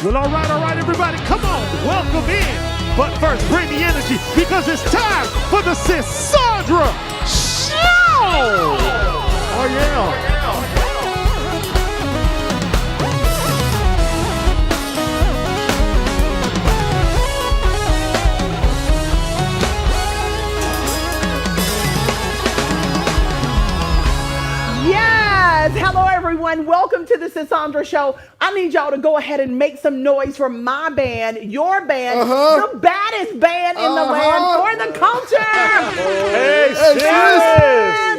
Well, all right, everybody, come on, welcome in. But first, bring the energy because it's time for the Cassandra Show. Oh, yeah. Hello, everyone. Welcome to the Cassandra Show. I need y'all to go ahead and make some noise for my band, your band, the baddest band in the land for the culture. Hey, sis.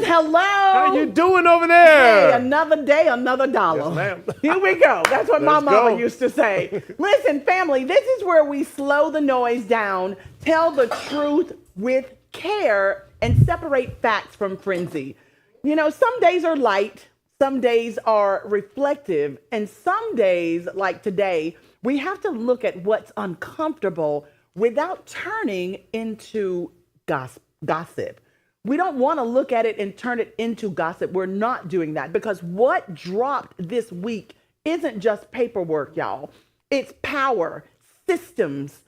Hello. How you doing over there? Hey, another day, another dollar. Yes, ma'am. Here we go. That's what my mama go. used to say. Listen, family, this is where we slow the noise down, tell the truth with care, and separate facts from frenzy. You know, some days are light. Some days are reflective, and some days, like today, we have to look at what's uncomfortable without turning into gossip. We don't want to look at it and turn it into gossip. We're not doing that because what dropped this week isn't just paperwork, y'all. It's power, systems,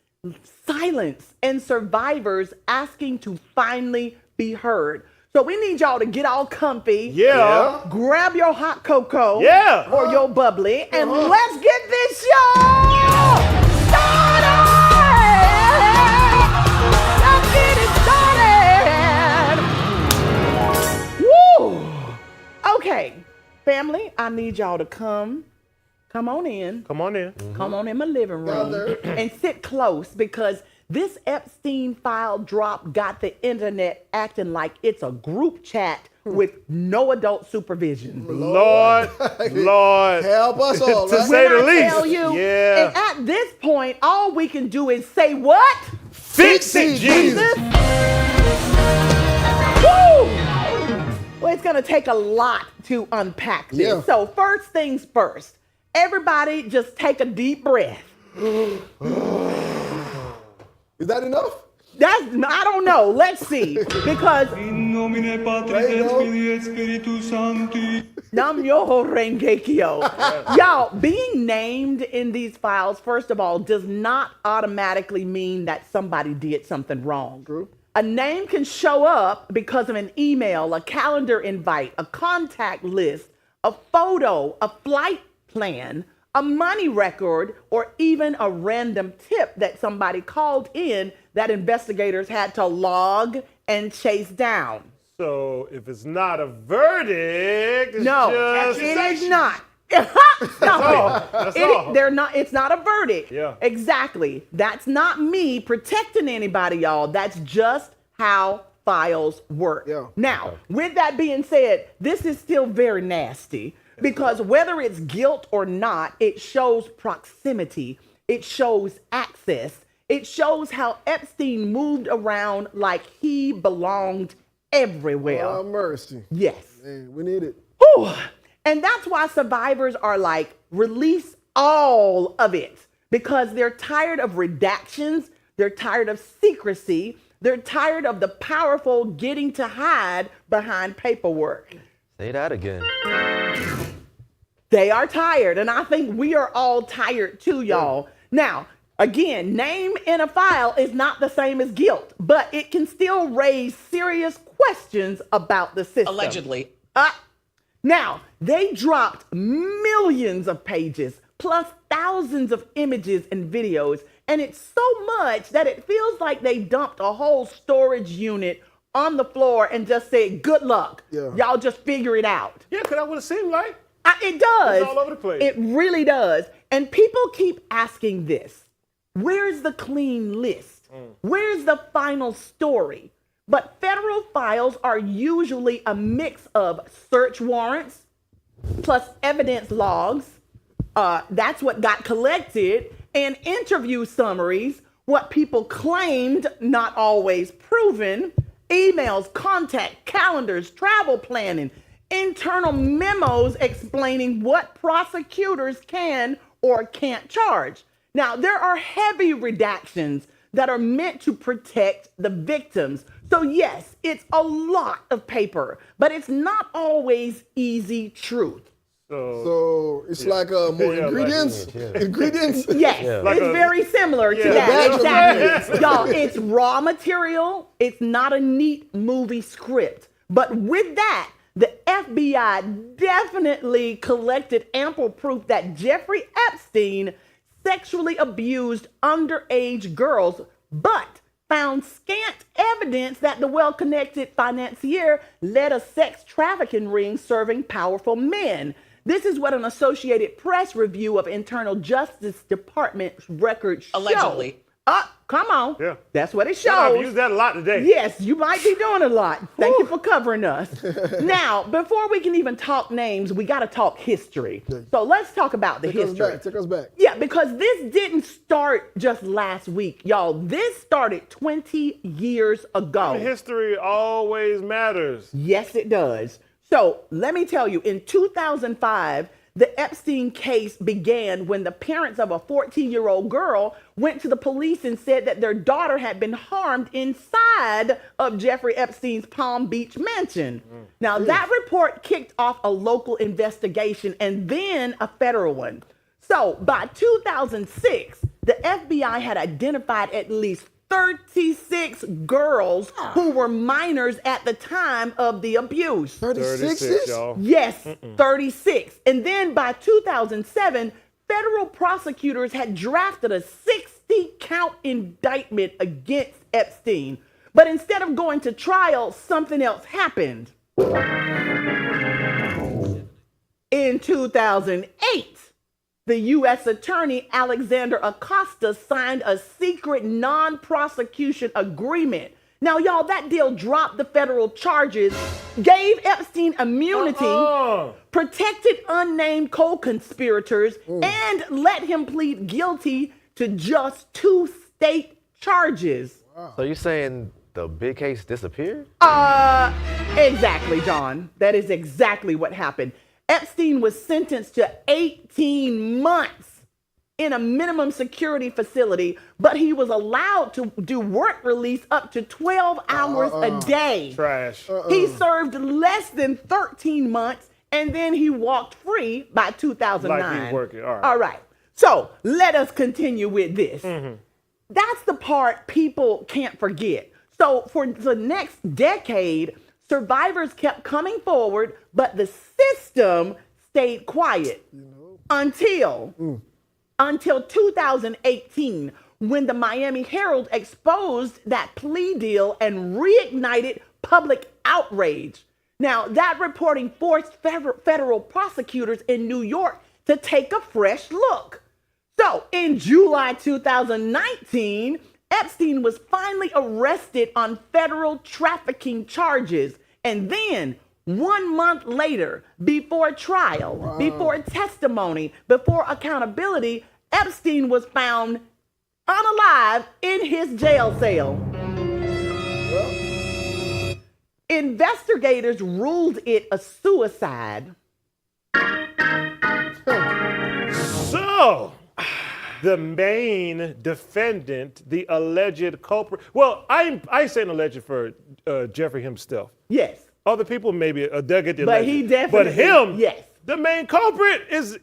silence, and survivors asking to finally be heard. So we need y'all to get all comfy. Yeah. Grab your hot cocoa. Yeah. Or your bubbly. And let's get this show started. Let's get it started. Woo. Okay. Family, I need y'all to come on in. Come on in. Come on in my living room and sit close because this Epstein file drop got the internet acting like it's a group chat with no adult supervision. Lord, help us all, to right? say the When I least. tell you, Yeah. and at this point, all we can do is say what? Fix it, Jesus. Woo! Well, it's gonna take a lot to unpack this. Yeah. So first things first, everybody just take a deep breath. Is that enough? I don't know. Let's see. Because In nomine Patris et Filii et Spiritus Sancti. Nam Yoho Rengekyo. Y'all, being named in these files, first of all, does not automatically mean that somebody did something wrong. True. A name can show up because of an email, a calendar invite, a contact list, a photo, a flight plan, a money record, or even a random tip that somebody called in that investigators had to log and chase down. So if it's not a verdict, it's No, just it is not. That's all. They're not. It's not a verdict. Yeah. Exactly. That's not me protecting anybody, y'all. That's just how files work. Yeah. Now, with that being said, this is still very nasty because whether it's guilt or not, it shows proximity. It shows access. It shows how Epstein moved around like he belonged everywhere. Oh, mercy. Yes. Hey, we need it. Whew. And that's why survivors are like, release all of it because they're tired of redactions. They're tired of secrecy. They're tired of the powerful getting to hide behind paperwork. Say that again. They are tired. And I think we are all tired too, y'all. Now, again, name in a file is not the same as guilt, but it can still raise serious questions about the system. Allegedly. Now, they dropped millions of pages, plus thousands of images and videos, and it's so much that it feels like they dumped a whole storage unit on the floor and just said, good luck. Yeah. Y'all just figure it out. Yeah, because that would have seemed like. It does. It's all over the place. It really does. And people keep asking this. Where's the clean list? Where's the final story? But federal files are usually a mix of search warrants plus evidence logs. That's what got collected, and interview summaries, what people claimed, not always proven, emails, contact calendars, travel planning, internal memos explaining what prosecutors can or can't charge. Now, there are heavy redactions that are meant to protect the victims. So yes, it's a lot of paper, but it's not always easy truth. So it's like more ingredients? Ingredients? Yes, Like it's very similar to that. Natural Exactly. ingredients. Y'all, it's raw material. It's not a neat movie script. But with that, the FBI definitely collected ample proof that Jeffrey Epstein sexually abused underage girls, but found scant evidence that the well-connected financier led a sex trafficking ring serving powerful men. This is what an Associated Press review of Internal Justice Department records show. Allegedly. Come on. Yeah. That's what it I've shows. used that a lot today. Yes, you might be doing a lot. Thank you for covering us. Now, before we can even talk names, we got to talk history. So let's talk about the history. Take us back. Yeah, because this didn't start just last week, y'all. This started 20 years ago. History always matters. Yes, it does. So let me tell you, in 2005, the Epstein case began when the parents of a 14-year-old girl went to the police and said that their daughter had been harmed inside of Jeffrey Epstein's Palm Beach mansion. Now, that report kicked off a local investigation and then a federal one. So by 2006, the FBI had identified at least 36 girls who were minors at the time of the abuse. 36? y'all. Yes, 36. And then by 2007, federal prosecutors had drafted a 60-count indictment against Epstein. But instead of going to trial, something else happened. In 2008, the U.S. Attorney Alexander Acosta signed a secret non-prosecution agreement. Now, y'all, that deal dropped the federal charges, gave Epstein immunity, protected unnamed co-conspirators, and let him plead guilty to just 2 state charges. So you saying the big case disappeared? Exactly, John. That is exactly what happened. Epstein was sentenced to 18 months in a minimum security facility, but he was allowed to do work release up to 12 hours a day. Trash. He served less than 13 months, and then he walked free by 2009. Like he's working. All right. All right. So let us continue with this. That's the part people can't forget. So for the next decade, survivors kept coming forward, but the system stayed quiet until 2018, when the Miami Herald exposed that plea deal and reignited public outrage. Now, that reporting forced federal prosecutors in New York to take a fresh look. So in July 2019, Epstein was finally arrested on federal trafficking charges. And then 1 month later, before trial, before testimony, before accountability, Epstein was found unalive in his jail cell. Investigators ruled it a suicide. So, the main defendant, the alleged culprit. Well, I ain't saying alleged for Jeffrey himself. Yes. Other people maybe they'll get the But alleged. he definitely, But him, yes. the main culprit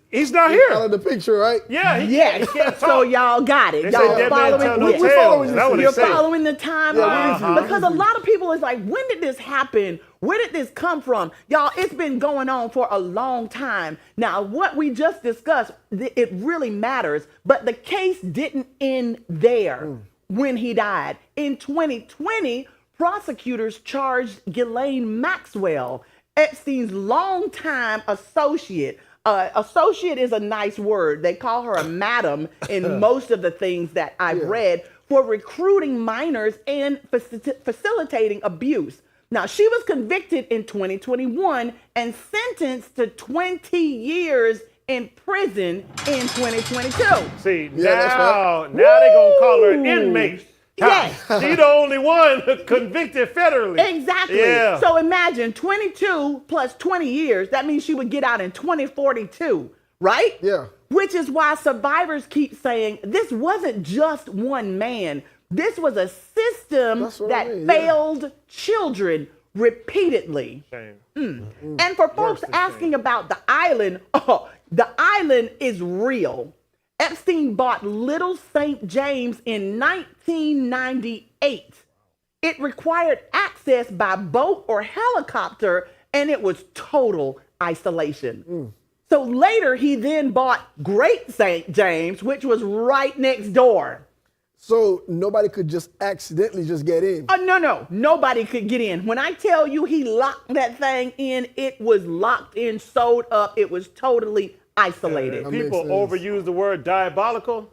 he's not Out here. of the picture, right? Yeah, he Yes, can't so talk. y'all got it. They Y'all say dead man tell no following, tales. That's what they you're say. following the timeline. Yeah, Because a lot of people is like, when did this happen? Where did this come from? Y'all, it's been going on for a long time. Now, what we just discussed, it really matters, but the case didn't end there when he died. In 2020, prosecutors charged Ghislaine Maxwell, Epstein's longtime associate. Associate is a nice word. They call her a madam in most of the things that I've read, for recruiting minors and facilitating abuse. Now, she was convicted in 2021 and sentenced to 20 years in prison in 2022. See, Yeah, that's now they gonna call her an inmate. Yes. She the only one convicted federally. Exactly. Yeah. So imagine 22 plus 20 years. That means she would get out in 2042, right? Yeah. Which is why survivors keep saying this wasn't just one man. This was a system That's what that I mean, yeah. failed children, repeatedly. Shame. And for folks than asking about the island, the island is real. Epstein bought Little St. James in 1998. It required access by boat or helicopter, and it was total isolation. So later, he then bought Great St. James, which was right next door. So nobody could just accidentally just get in. Oh, no. Nobody could get in. When I tell you he locked that thing in, it was locked in, sewed up. It was totally isolated. People overuse the word diabolical.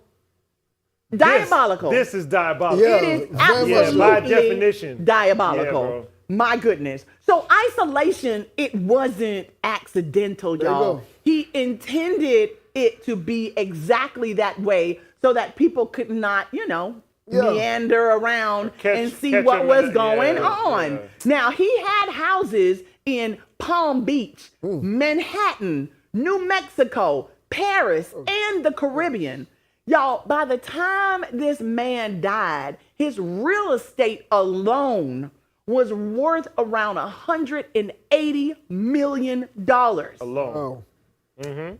Diabolical. This is diabolical. Yeah, It is very much absolutely by definition. diabolical. Yeah, bro. My goodness. So isolation, it wasn't accidental, There you y'all. go. He intended it to be exactly that way so that people could not, meander around and see what was going on. Now, he had houses in Palm Beach, Manhattan, New Mexico, Paris, and the Caribbean. Y'all, by the time this man died, his real estate alone was worth around $180 million. Alone.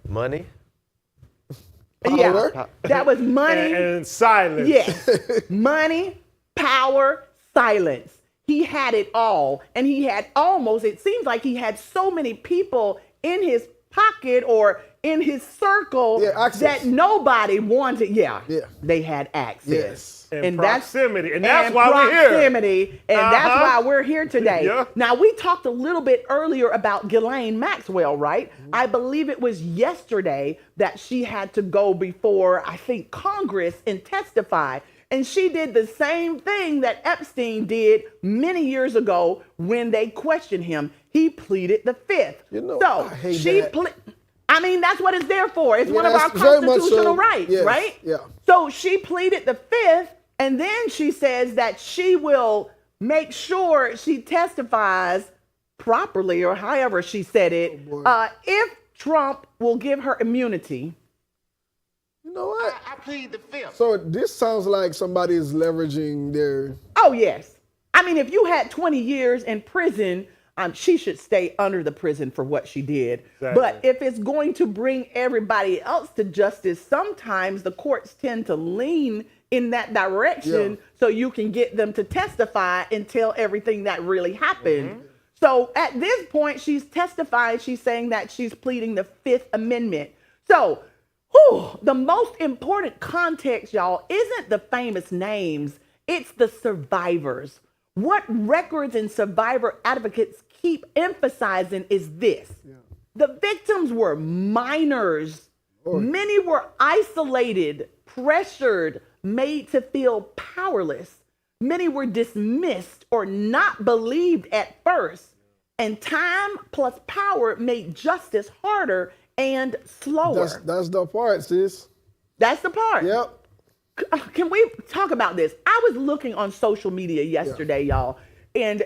Money? Yeah, Power. that was money. And silence. Yes, money, power, silence. He had it all. And he had it seems like he had so many people in his pocket or in his circle that nobody wanted. They had access. Yes. And proximity. And that's why we're here. Proximity. And that's why we're here today. Yeah. Now, we talked a little bit earlier about Ghislaine Maxwell, right? I believe it was yesterday that she had to go before, I think, Congress and testify. And she did the same thing that Epstein did many years ago when they questioned him. He pleaded the fifth. I hate that. I mean, that's what it's there for. It's one of our constitutional rights, right? Yeah. So she pleaded the fifth, and then she says that she will make sure she testifies properly, or however she said it, if Trump will give her immunity. You know what? I plead the fifth. So this sounds like somebody is leveraging their... Oh, yes. I mean, if you had 20 years in prison, she should stay under the prison for what she did. Exactly. But if it's going to bring everybody else to justice, sometimes the courts tend to lean in that direction so you can get them to testify and tell everything that really happened. So at this point, she's testifying. She's saying that she's pleading the Fifth Amendment. So the most important context, y'all, isn't the famous names. It's the survivors. What records and survivor advocates keep emphasizing is this. The victims were minors. Many were isolated, pressured, made to feel powerless. Many were dismissed or not believed at first. And time plus power made justice harder and slower. That's the part, sis. That's the part. Yep. Can we talk about this? I was looking on social media yesterday, y'all. And,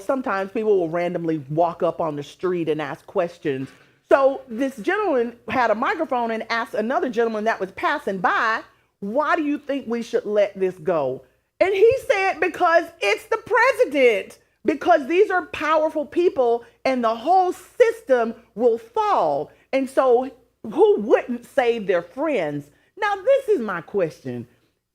sometimes people will randomly walk up on the street and ask questions. So this gentleman had a microphone and asked another gentleman that was passing by, why do you think we should let this go? And he said, because it's the president. Because these are powerful people and the whole system will fall. And so who wouldn't save their friends? Now, this is my question.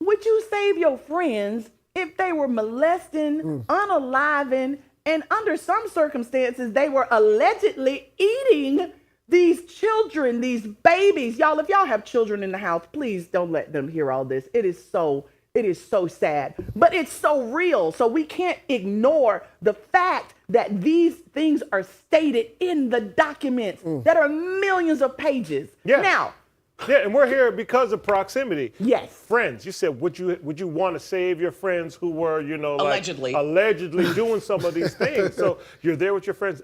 Would you save your friends if they were molesting, unaliving, and under some circumstances, they were allegedly eating these children, these babies? Y'all, if y'all have children in the house, please don't let them hear all this. It is so sad, but it's so real. So we can't ignore the fact that these things are stated in the documents that are millions of pages. Yeah. Now, and we're here because of proximity. yes. Friends, you said, would you want to save your friends who were, Allegedly. allegedly doing some of these things? So you're there with your friends.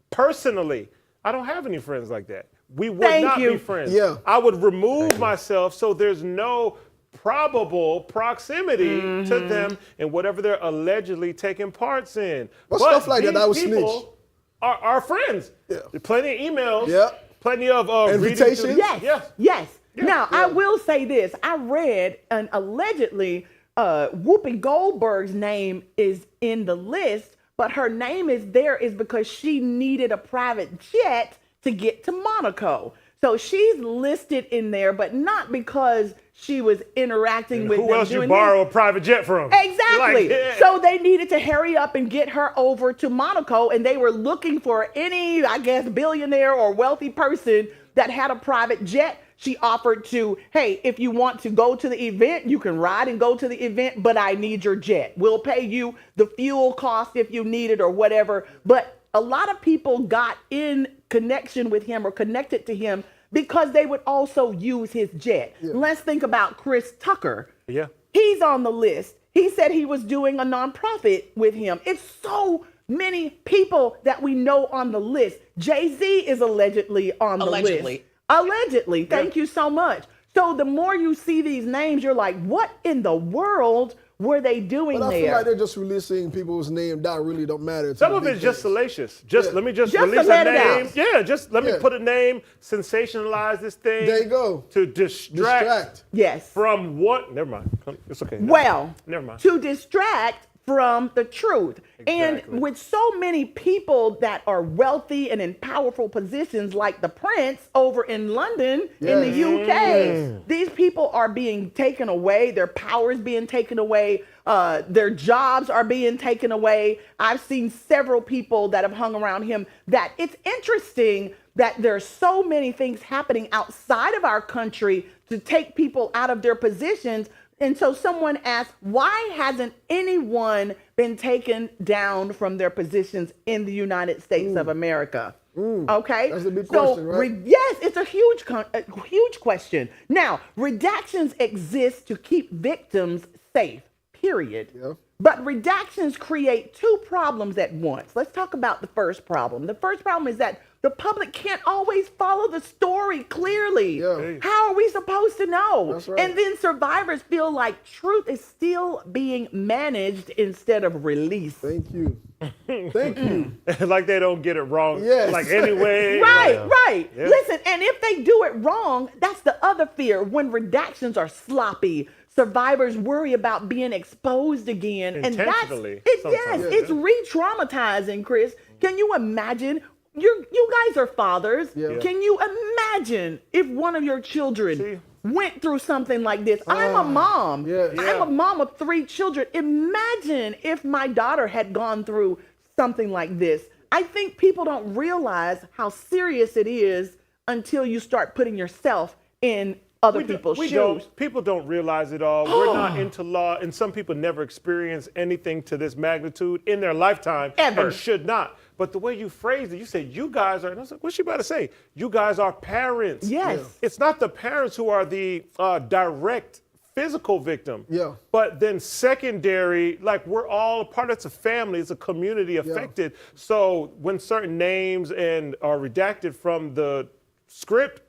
Personally, I don't have any friends like that. We would not be friends. Yeah. I would remove myself so there's no probable proximity to them and whatever they're allegedly taking parts in. But stuff like that, I would these snitch. people are friends. Yeah. Plenty of emails. Yeah. Plenty of Invitations. reading Yes. Now, I will say this. I read allegedly Whoopi Goldberg's name is in the list, but her name is there is because she needed a private jet to get to Monaco. So she's listed in there, but not because she was interacting with them. Who else you borrow a private jet from? Exactly. Like, yeah. So they needed to hurry up and get her over to Monaco, and they were looking for any, I guess, billionaire or wealthy person that had a private jet. She offered to, hey, if you want to go to the event, you can ride and go to the event, but I need your jet. We'll pay you the fuel cost if you need it or whatever. But a lot of people got in connection with him or connected to him because they would also use his jet. Yeah. Let's think about Chris Tucker. Yeah. He's on the list. He said he was doing a nonprofit with him. It's so many people that we know on the list. Jay-Z is allegedly on the list. Allegedly. Thank you so much. So the more you see these names, you're like, what in the world were they doing there? I feel like they're just releasing people's names that really don't matter. Some of it's just salacious. Let me just release a name. Yeah, just let me put a name, sensationalize this thing. There you go. To distract. Yes. From what? Never mind. It's okay. Well, never mind. To distract from the truth. Exactly. And with so many people that are wealthy and in powerful positions like the Prince over in London in the UK, these people are being taken away, their power is being taken away, their jobs are being taken away. I've seen several people that have hung around him that it's interesting that there's so many things happening outside of our country to take people out of their positions. And so someone asked, why hasn't anyone been taken down from their positions in the United States of America? Okay. That's a big question, right? Yes, it's a huge question. Now, redactions exist to keep victims safe, period. Yeah. But redactions create two problems at once. Let's talk about the first problem. The first problem is that the public can't always follow the story clearly. Yeah. How are we supposed to know? That's right. And then survivors feel like truth is still being managed instead of released. Thank you. Thank you. Like they don't get it wrong. Yes. Like anyway. Right. Yeah. Listen, and if they do it wrong, that's the other fear. When redactions are sloppy, survivors worry about being exposed again. Intentionally. And it's re-traumatizing, Chris. Can you imagine? You guys are fathers. Yeah. Can you imagine if one of your children went through something like this? I'm a mom. I'm a mom of 3 children. Imagine if my daughter had gone through something like this. I think people don't realize how serious it is until you start putting yourself in other people's shoes. People don't realize it all. We're not into law, and some people never experience anything to this magnitude in their lifetime. Ever. And should not. But the way you phrased it, you said, you guys are, and I was like, what's she about to say? You guys are parents. Yes. Yeah. It's not the parents who are the direct physical victim. Yeah. But then secondary, like we're all a part of it's a family, it's a community affected. Yeah. So when certain names and are redacted from the script,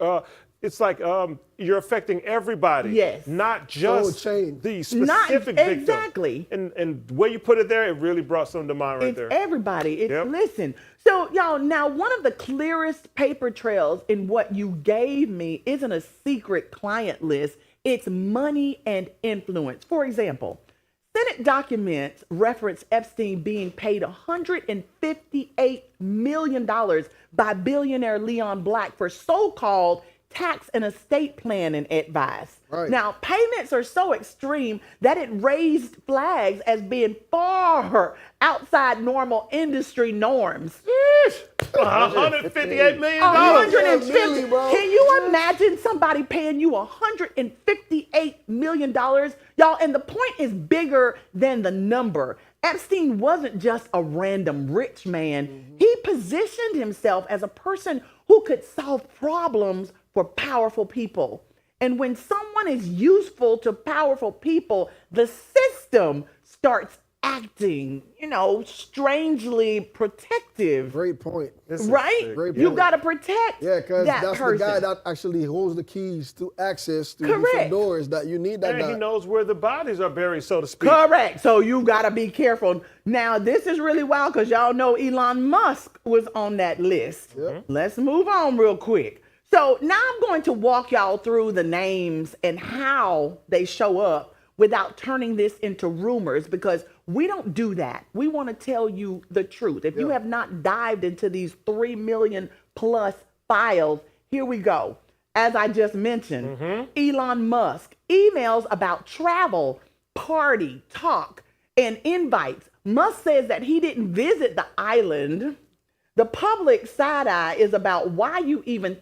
it's like you're affecting everybody. Yes. Not just the specific victim. Exactly. And the way you put it there, it really brought something to mind right there. It's everybody. Listen. So, y'all, now one of the clearest paper trails in what you gave me isn't a secret client list. It's money and influence. For example, Senate documents reference Epstein being paid $158 million by billionaire Leon Black for so-called tax and estate planning advice. Right. Now, payments are so extreme that it raised flags as being far outside normal industry norms. $158 million. $150 million. Can you imagine somebody paying you $158 million? Y'all, and the point is bigger than the number. Epstein wasn't just a random rich man. Mm-hmm. He positioned himself as a person who could solve problems for powerful people. And when someone is useful to powerful people, the system starts acting, strangely protective. Great point. Right? Great point. You got to protect because that that's person. The guy that actually holds the keys to access to different doors that you need that guy. He knows where the bodies are buried, so to speak. Correct. So you got to be careful. Now, this is really wild because y'all know Elon Musk was on that list. Yep. Let's move on real quick. So now I'm going to walk y'all through the names and how they show up without turning this into rumors, because we don't do that. We want to tell you the truth. If you have not dived into these 3 million plus files, here we go. As I just mentioned, Elon Musk emails about travel, party, talk, and invites. Musk says that he didn't visit the island. The public side eye is about why you even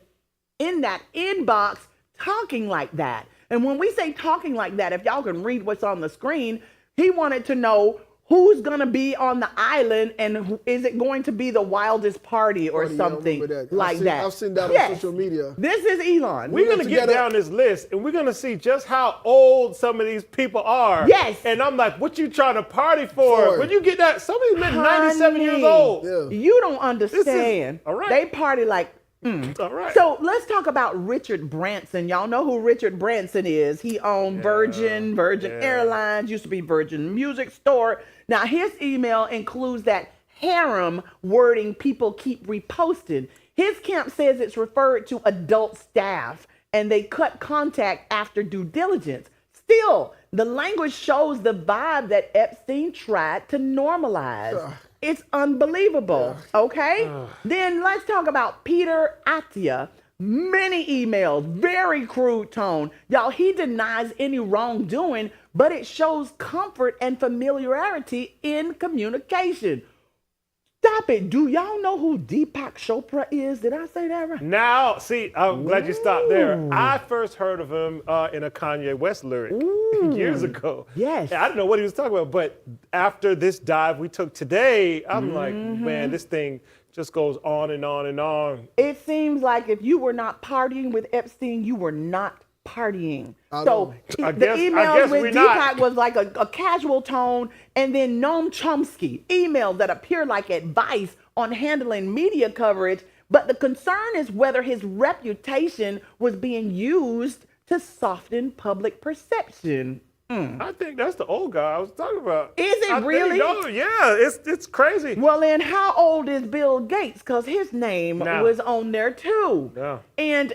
in that inbox talking like that. And when we say talking like that, if y'all can read what's on the screen, he wanted to know who's going to be on the island and is it going to be the wildest party or something like that. I've seen that on social media. This is Elon. We're going to get down this list and we're going to see just how old some of these people are. Yes. And I'm like, what you trying to party for? When you get that, some of these men 97 years old. Yeah. You don't understand. All right. They party like, All right. So let's talk about Richard Branson. Y'all know who Richard Branson is. He owned Virgin Airlines, used to be Virgin Music Store. Now, his email includes that harem wording people keep reposting. His camp says it's referred to adult staff, and they cut contact after due diligence. Still, the language shows the vibe that Epstein tried to normalize. It's unbelievable, okay? Then let's talk about Peter Attia. Many emails, very crude tone. Y'all, he denies any wrongdoing, but it shows comfort and familiarity in communication. Stop it. Do y'all know who Deepak Chopra is? Did I say that right? Now, see, I'm glad you stopped there. I first heard of him in a Kanye West lyric years ago. Yes. And I didn't know what he was talking about, but after this dive we took today, I'm like, man, this thing just goes on and on and on. It seems like if you were not partying with Epstein, you were not partying. So the emails with Deepak was like a casual tone, and then Noam Chomsky emails that appear like advice on handling media coverage, but the concern is whether his reputation was being used to soften public perception. I think that's the old guy I was talking about. Is it really? Yeah, it's crazy. Well, then how old is Bill Gates? Because his name was on there too. Yeah. And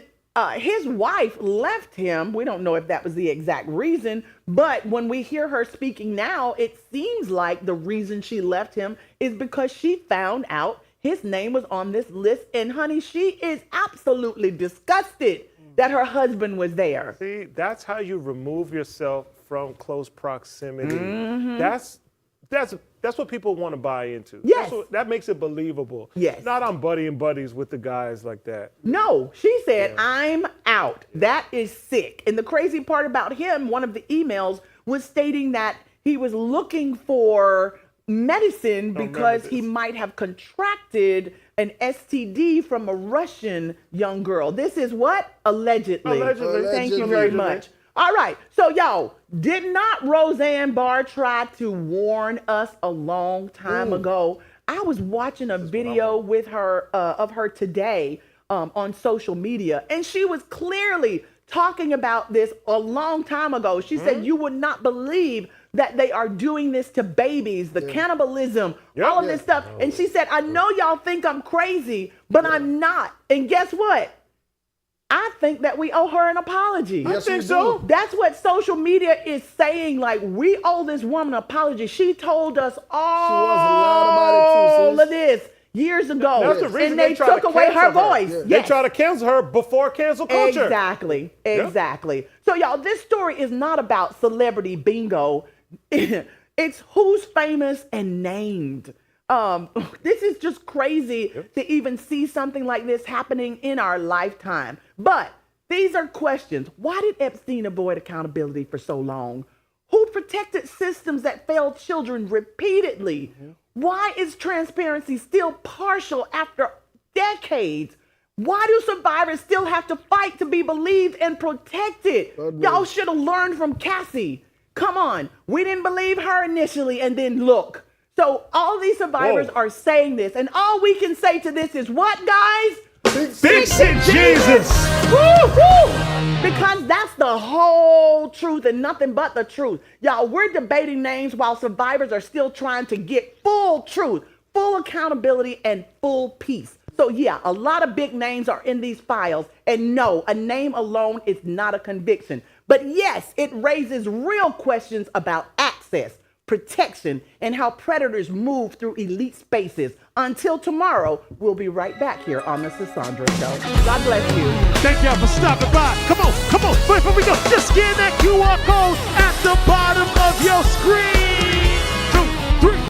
his wife left him. We don't know if that was the exact reason, but when we hear her speaking now, it seems like the reason she left him is because she found out his name was on this list. And honey, she is absolutely disgusted that her husband was there. See, that's how you remove yourself from close proximity. That's what people want to buy into. Yes. That makes it believable. Yes. Not I'm buddies with the guys like that. No, she said, I'm out. That is sick. And the crazy part about him, one of the emails was stating that he was looking for medicine because he might have contracted an STD from a Russian young girl. This is what? Allegedly. Thank you very much. All right, so y'all, did not Roseanne Barr try to warn us a long time ago? I was watching a video with her of her today on social media, and she was clearly talking about this a long time ago. She said you would not believe that they are doing this to babies, the cannibalism, all of this stuff. And she said, I know y'all think I'm crazy, but I'm not. And guess what? I think that we owe her an apology. Yes, I think so. That's what social media is saying. Like, we owe this woman an apology. She told us all of this years ago. That's the reason and they took away her voice. Yes. They try to cancel her before cancel culture. Exactly. So, y'all, this story is not about celebrity bingo. It's who's famous and named. This is just crazy to even see something like this happening in our lifetime. But these are questions. Why did Epstein avoid accountability for so long? Who protected systems that failed children repeatedly? Why is transparency still partial after decades? Why do survivors still have to fight to be believed and protected? Y'all should have learned from Cassie. Come on. We didn't believe her initially, and then look. So all these survivors are saying this, and all we can say to this is what, guys? Fix it, Jesus! Woo-hoo! Because that's the whole truth and nothing but the truth. Y'all, we're debating names while survivors are still trying to get full truth, full accountability, and full peace. So yeah, a lot of big names are in these files, and no, a name alone is not a conviction. But yes, it raises real questions about access, protection, and how predators move through elite spaces. Until tomorrow, we'll be right back here on the Sasandra Show. God bless you. Thank y'all for stopping by. Come on. Before we go, just scan that QR code at the bottom of your screen.